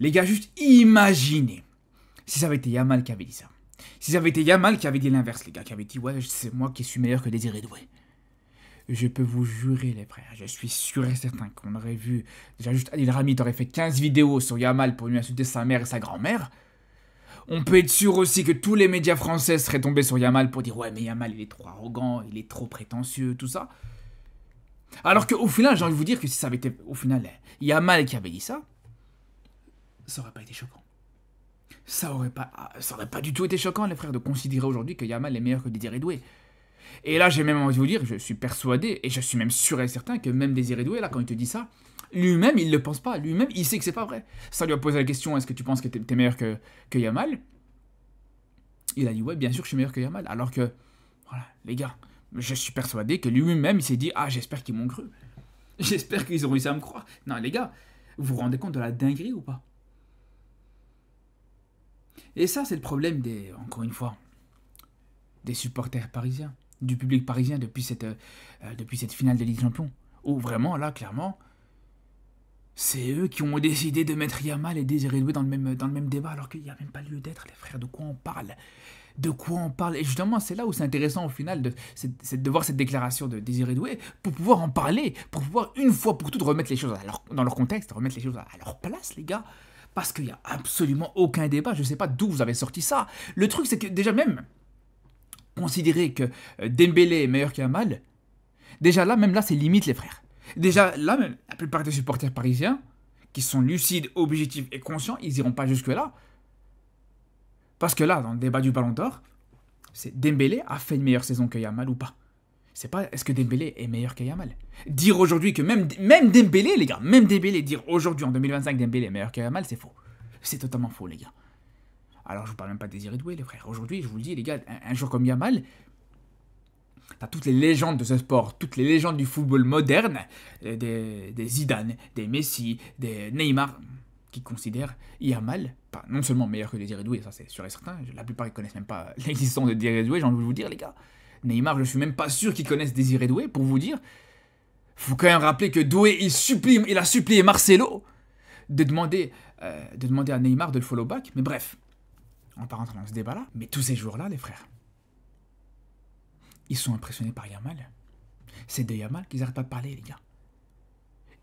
Les gars, juste imaginez si ça avait été Yamal qui avait dit ça. Si ça avait été Yamal qui avait dit l'inverse, les gars, qui avait dit ouais, c'est moi qui suis meilleur que Désiré Doué. Je peux vous jurer, les frères, je suis sûr et certain qu'on aurait vu. Déjà, juste Adil Rami aurait fait 15 vidéos sur Yamal pour lui insulter sa mère et sa grand-mère. On peut être sûr aussi que tous les médias français seraient tombés sur Yamal pour dire ouais, mais Yamal il est trop arrogant, il est trop prétentieux, tout ça. Alors qu'au final, j'ai envie de vous dire que si ça avait été au final Yamal qui avait dit ça, ça aurait pas été choquant. Ça aurait pas du tout été choquant, les frères, de considérer aujourd'hui que Yamal est meilleur que Désiré Doué. Et là, j'ai même envie de vous dire, je suis persuadé, et je suis même sûr et certain que même Désiré Doué, là, quand il te dit ça, lui-même, il le pense pas. Lui-même, il sait que c'est pas vrai. Ça lui a posé la question, est-ce que tu penses que t'es meilleur que Yamal? Il a dit, ouais, bien sûr que je suis meilleur que Yamal. Alors que, voilà, les gars, je suis persuadé que lui-même, il s'est dit, ah, j'espère qu'ils m'ont cru. J'espère qu'ils ont réussi à me croire. Non, les gars, vous vous rendez compte de la dinguerie ou pas? Et ça, c'est le problème encore une fois, des supporters parisiens, du public parisien depuis cette finale de Ligue des Champions. Où vraiment, là, clairement, c'est eux qui ont décidé de mettre Yamal et Désiré Doué dans le même débat, alors qu'il n'y a même pas lieu d'être, les frères. De quoi on parle? De quoi on parle? Et justement, c'est là où c'est intéressant au final, c'est de voir cette déclaration de Désiré Doué, pour pouvoir en parler, pour pouvoir une fois pour toutes remettre les choses dans leur contexte, remettre les choses à leur place, les gars. Parce qu'il n'y a absolument aucun débat, je ne sais pas d'où vous avez sorti ça. Le truc, c'est que déjà même, considérer que Dembélé est meilleur qu'Yamal, déjà là, même là, c'est limite, les frères. Déjà là, même, la plupart des supporters parisiens, qui sont lucides, objectifs et conscients, ils n'iront pas jusque-là. Parce que là, dans le débat du Ballon d'Or, c'est Dembélé a fait une meilleure saison que Yamal ou pas. C'est pas est-ce que Dembélé est meilleur que Yamal. Dire aujourd'hui que même Dembélé, les gars, même Dembélé, dire aujourd'hui en 2025 Dembélé est meilleur que Yamal, c'est faux. C'est totalement faux, les gars. Alors je vous parle même pas de Désiré Doué, les frères. Aujourd'hui, je vous le dis, les gars, un joueur comme Yamal, t'as toutes les légendes de ce sport, toutes les légendes du football moderne, des Zidane, des Messi, des Neymar, qui considèrent Yamal pas non seulement meilleur que Désiré Doué, ça c'est sûr et certain, la plupart ils connaissent même pas l'existence de Désiré Doué, j'ai envie de vous dire, les gars. Neymar, je suis même pas sûr qu'ils connaissent Désiré Doué, pour vous dire. Faut quand même rappeler que Doué, il a supplié Marcelo de demander à Neymar de le follow back. Mais bref, on va pas rentrer dans ce débat-là. Mais tous ces jours-là, les frères, ils sont impressionnés par Yamal. C'est de Yamal qu'ils n'arrêtent pas de parler, les gars.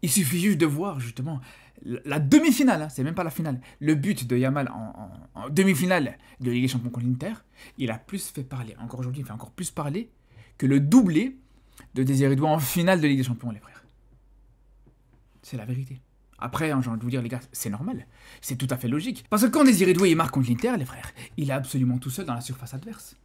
Il suffit juste de voir, justement, la demi-finale, hein, c'est même pas la finale. Le but de Yamal en demi-finale de Ligue des Champions contre l'Inter, il a plus fait parler, encore aujourd'hui, il fait encore plus parler que le doublé de Désiré Doué en finale de Ligue des Champions, les frères. C'est la vérité. Après, hein, j'ai envie de vous dire, les gars, c'est normal. C'est tout à fait logique. Parce que quand Désiré Doué il marque contre l'Inter, les frères, il est absolument tout seul dans la surface adverse.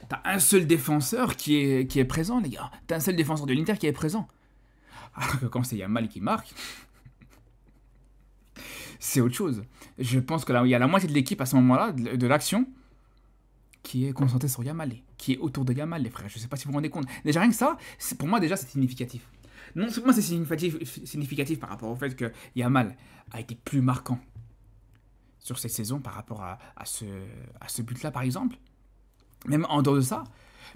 T'as un seul défenseur qui est présent, les gars. T'as un seul défenseur de l'Inter qui est présent. Alors que quand c'est Yamal qui marque, c'est autre chose. Je pense que là, il y a la moitié de l'équipe à ce moment-là, de l'action, qui est concentrée sur Yamal, qui est autour de Yamal, les frères. Je sais pas si vous vous rendez compte. Déjà, rien que ça, pour moi, déjà, c'est significatif. Non seulement c'est significatif par rapport au fait que Yamal a été plus marquant sur cette saison par rapport à ce but-là, par exemple, même en dehors de ça,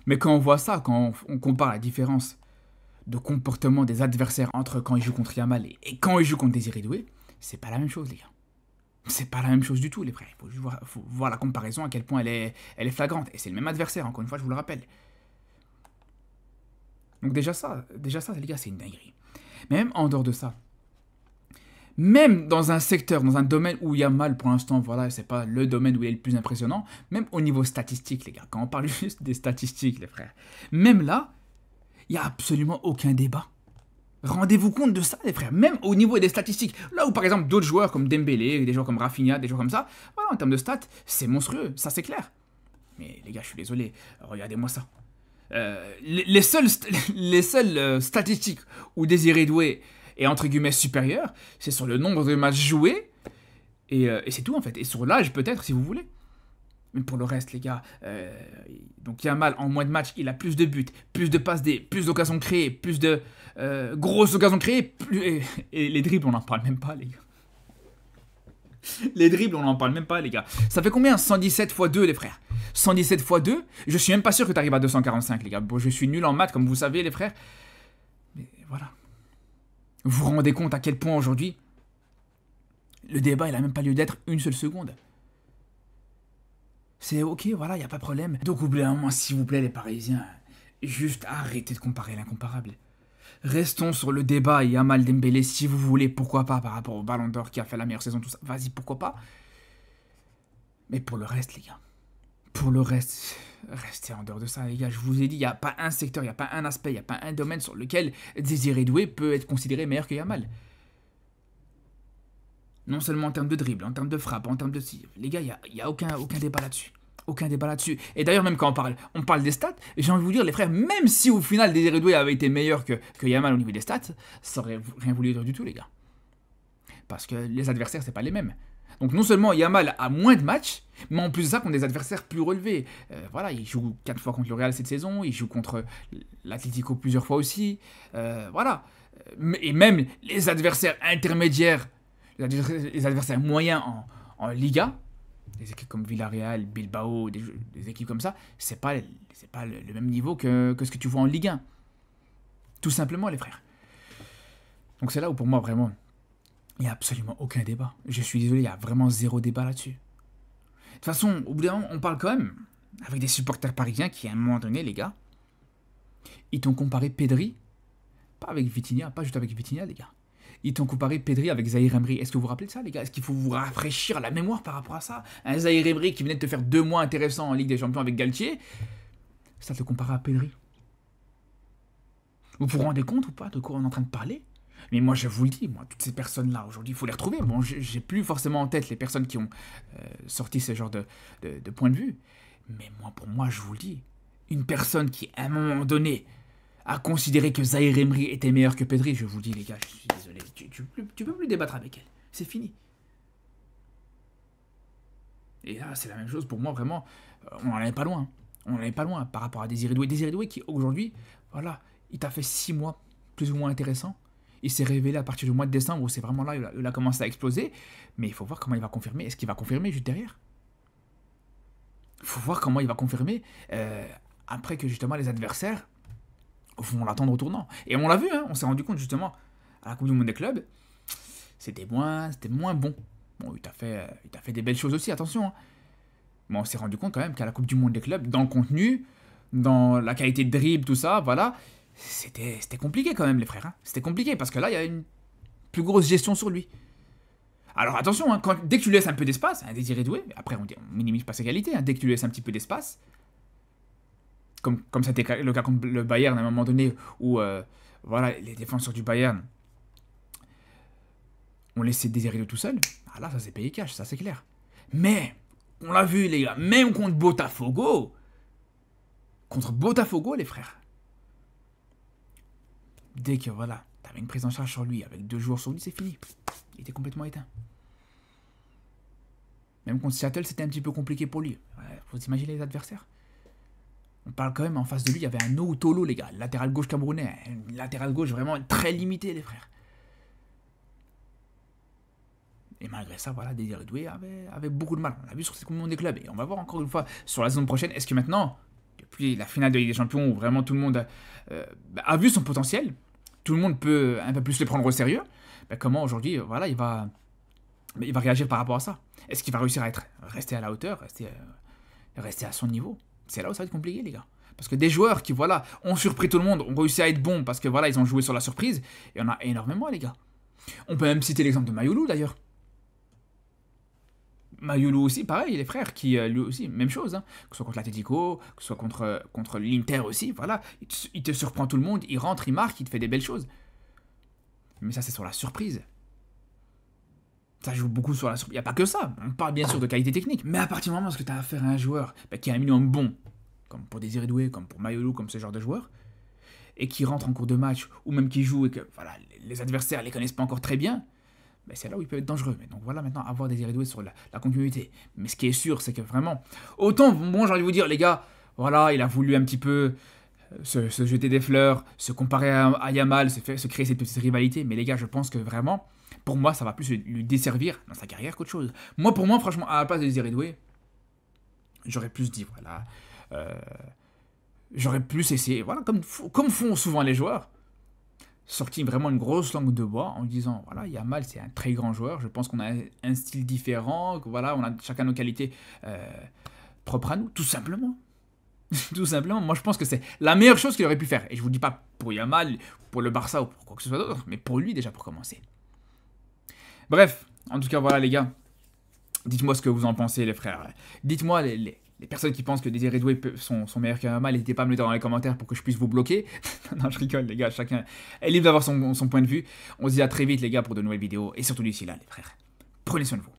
mais quand on voit ça, quand on compare la différence de comportement des adversaires entre quand ils jouent contre Yamal et quand ils jouent contre Désiré Doué, c'est pas la même chose, les gars. C'est pas la même chose du tout, les frères. Faut voir la comparaison, à quel point elle est flagrante. Et c'est le même adversaire, encore une fois, je vous le rappelle. Donc déjà ça, les gars, c'est une dinguerie. Mais même en dehors de ça, même dans un secteur, dans un domaine où Yamal, pour l'instant, voilà, c'est pas le domaine où il est le plus impressionnant, même au niveau statistique, les gars, quand on parle juste des statistiques, les frères, même là, il n'y a absolument aucun débat. Rendez-vous compte de ça, les frères, même au niveau des statistiques. Là où, par exemple, d'autres joueurs comme Dembélé, des joueurs comme Rafinha, des joueurs comme ça, voilà, en termes de stats, c'est monstrueux, ça c'est clair. Mais les gars, je suis désolé, regardez-moi ça. Les seules statistiques où Désiré Doué est entre guillemets supérieur, c'est sur le nombre de matchs joués, et c'est tout en fait. Et sur l'âge peut-être, si vous voulez. Mais pour le reste, les gars, donc Yamal, en moins de matchs, il a plus de buts, plus de passes D, plus d'occasions créées, plus de grosses occasions créées, et les dribbles, on n'en parle même pas, les gars. Les dribbles, on n'en parle même pas, les gars. Ça fait combien 117 x 2, les frères. 117 x 2, je suis même pas sûr que tu arrives à 245, les gars. Bon, je suis nul en maths, comme vous savez, les frères. Mais voilà. Vous vous rendez compte à quel point aujourd'hui Le débat, il a même pas lieu d'être une seule seconde. C'est ok, voilà, il n'y a pas de problème. Donc, au bout d'un moment, s'il vous plaît, les Parisiens, juste arrêtez de comparer l'incomparable. Restons sur le débat Yamal Dembélé, si vous voulez, pourquoi pas, par rapport au Ballon d'Or qui a fait la meilleure saison, tout ça. Vas-y, pourquoi pas. Mais pour le reste, les gars, pour le reste, restez en dehors de ça, les gars. Je vous ai dit, il n'y a pas un secteur, il n'y a pas un aspect, il n'y a pas un domaine sur lequel Désiré Doué peut être considéré meilleur que Yamal. Non seulement en termes de dribble, en termes de frappe, en termes de... Les gars, il n'y a aucun débat là-dessus. Aucun débat là-dessus. Et d'ailleurs, même quand on parle des stats, j'ai envie de vous dire, les frères, même si au final Désiré Doué avait été meilleur que Yamal au niveau des stats, ça aurait rien voulu dire du tout, les gars. Parce que les adversaires, c'est pas les mêmes. Donc non seulement Yamal a moins de matchs, mais en plus de ça, contre des adversaires plus relevés. Voilà, il joue 4 fois contre le Real cette saison, il joue contre l'Atlético plusieurs fois aussi. Voilà. Et même les adversaires intermédiaires, les adversaires moyens en Liga, des équipes comme Villarreal, Bilbao, des équipes comme ça, c'est pas le même niveau que ce que tu vois en Ligue 1. Tout simplement, les frères. Donc c'est là où pour moi, vraiment, il n'y a absolument aucun débat. Je suis désolé, il y a vraiment zéro débat là-dessus. De toute façon, au bout d'un moment, on parle quand même avec des supporters parisiens qui, à un moment donné, les gars, ils t'ont comparé Pedri, pas avec Vitinha, pas juste avec Vitinha, les gars. Ils t'ont comparé Pedri avec Zahir Emery. Est-ce que vous vous rappelez de ça, les gars? Est-ce qu'il faut vous rafraîchir la mémoire par rapport à ça? Un Zahir Emery qui venait de te faire 2 mois intéressants en Ligue des Champions avec Galtier, ça te comparait à Pedri. Vous vous rendez compte ou pas de quoi on est en train de parler? Mais moi, je vous le dis, moi, toutes ces personnes-là, aujourd'hui, il faut les retrouver. Bon, j'ai plus forcément en tête les personnes qui ont sorti ce genre de point de vue. Mais moi, pour moi, je vous le dis, une personne qui, à un moment donné, a considéré que Zahir Emery était meilleur que Pedri, je vous le dis, les gars, je suis désolé, tu peux plus débattre avec elle. C'est fini. Et là, c'est la même chose pour moi, vraiment. On n'en est pas loin. On n'en est pas loin par rapport à Désiré Doué. Désiré Doué qui, aujourd'hui, voilà, il t'a fait 6 mois plus ou moins intéressants. Il s'est révélé à partir du mois de décembre où c'est vraiment là où il a commencé à exploser. Mais il faut voir comment il va confirmer. Est-ce qu'il va confirmer juste derrière? Il faut voir comment il va confirmer après que justement les adversaires vont l'attendre au tournant. Et on l'a vu, hein, on s'est rendu compte justement à la Coupe du Monde des clubs, c'était moins bon. Bon, il t'a fait des belles choses aussi, attention. Hein. Mais on s'est rendu compte quand même qu'à la Coupe du Monde des clubs, dans le contenu, dans la qualité de dribble, tout ça, voilà, c'était compliqué quand même, les frères. Hein. C'était compliqué parce que là, il y a une plus grosse gestion sur lui. Alors attention, hein, dès que tu lui laisses un peu d'espace, un Désiré Doué, après on minimise pas ses qualités, hein, dès que tu lui laisses un petit peu d'espace, comme ça a été le cas contre le Bayern à un moment donné, où voilà, les défenseurs du Bayern ont laissé Désiré Doué tout seul, ah là ça s'est payé cash, ça c'est clair. Mais, on l'a vu les gars, même contre Botafogo, les frères, dès que voilà, t'avais une prise en charge sur lui, avec 2 joueurs sur lui, c'est fini. Il était complètement éteint. Même contre Seattle, c'était un petit peu compliqué pour lui. Ouais, faut s'imaginer les adversaires. On parle quand même, en face de lui, il y avait un Outolo, les gars, latéral gauche camerounais. Un latéral gauche vraiment très limité, les frères. Et malgré ça, voilà, Désiré Doué avait beaucoup de mal. On l'a vu sur cette Coupe du Monde des clubs. Et on va voir encore une fois sur la saison prochaine. Est-ce que maintenant, depuis la finale de Ligue des Champions, où vraiment tout le monde a vu son potentiel, tout le monde peut un peu plus le prendre au sérieux, comment aujourd'hui, voilà, il va réagir par rapport à ça? Est-ce qu'il va réussir à rester à la hauteur, rester à son niveau? C'est là où ça va être compliqué, les gars. Parce que des joueurs qui, voilà, ont surpris tout le monde, ont réussi à être bons parce que, voilà, ils ont joué sur la surprise, il y en a énormément, les gars. On peut même citer l'exemple de Mayoulou, d'ailleurs. Mayoulou aussi, pareil, les frères, qui, lui aussi, même chose, hein, que ce soit contre l'Atlético, que ce soit contre l'Inter aussi, voilà, il te surprend tout le monde, il rentre, il marque, il te fait des belles choses. Mais ça, c'est sur la surprise. Ça joue beaucoup sur la surprise. Il n'y a pas que ça. On parle bien sûr de qualité technique. Mais à partir du moment où tu as affaire à un joueur qui a un minimum bon, comme pour Désiré Doué, comme pour Mayoulou, comme ce genre de joueur, et qui rentre en cours de match, ou même qui joue et que voilà, les adversaires ne les connaissent pas encore très bien, c'est là où il peut être dangereux. Mais donc voilà, maintenant, avoir Désiré Doué sur la continuité. Mais ce qui est sûr, c'est que vraiment, autant, bon, j'ai envie de vous dire, les gars, voilà, il a voulu un petit peu se jeter des fleurs, se comparer à Yamal, se créer cette petite rivalité. Mais les gars, je pense que vraiment, pour moi, ça va plus lui desservir dans sa carrière qu'autre chose. Pour moi, franchement, à la place de Désiré Doué, j'aurais plus dit, voilà, j'aurais plus essayé, voilà, comme font souvent les joueurs, sorti vraiment une grosse langue de bois en disant voilà, Yamal c'est un très grand joueur, je pense qu'on a un style différent, que voilà, on a chacun nos qualités propres à nous, tout simplement. Tout simplement, moi je pense que c'est la meilleure chose qu'il aurait pu faire. Et je vous dis pas pour Yamal, pour le Barça ou pour quoi que ce soit d'autre, mais pour lui déjà pour commencer. Bref, en tout cas voilà les gars, dites-moi ce que vous en pensez les frères. Dites-moi les personnes qui pensent que Désiré Doué sont meilleurs que Yamal, n'hésitez pas à me le dire dans les commentaires pour que je puisse vous bloquer. Non, je rigole les gars, chacun est libre d'avoir son point de vue. On se dit à très vite les gars pour de nouvelles vidéos et surtout d'ici là les frères. Prenez soin de vous.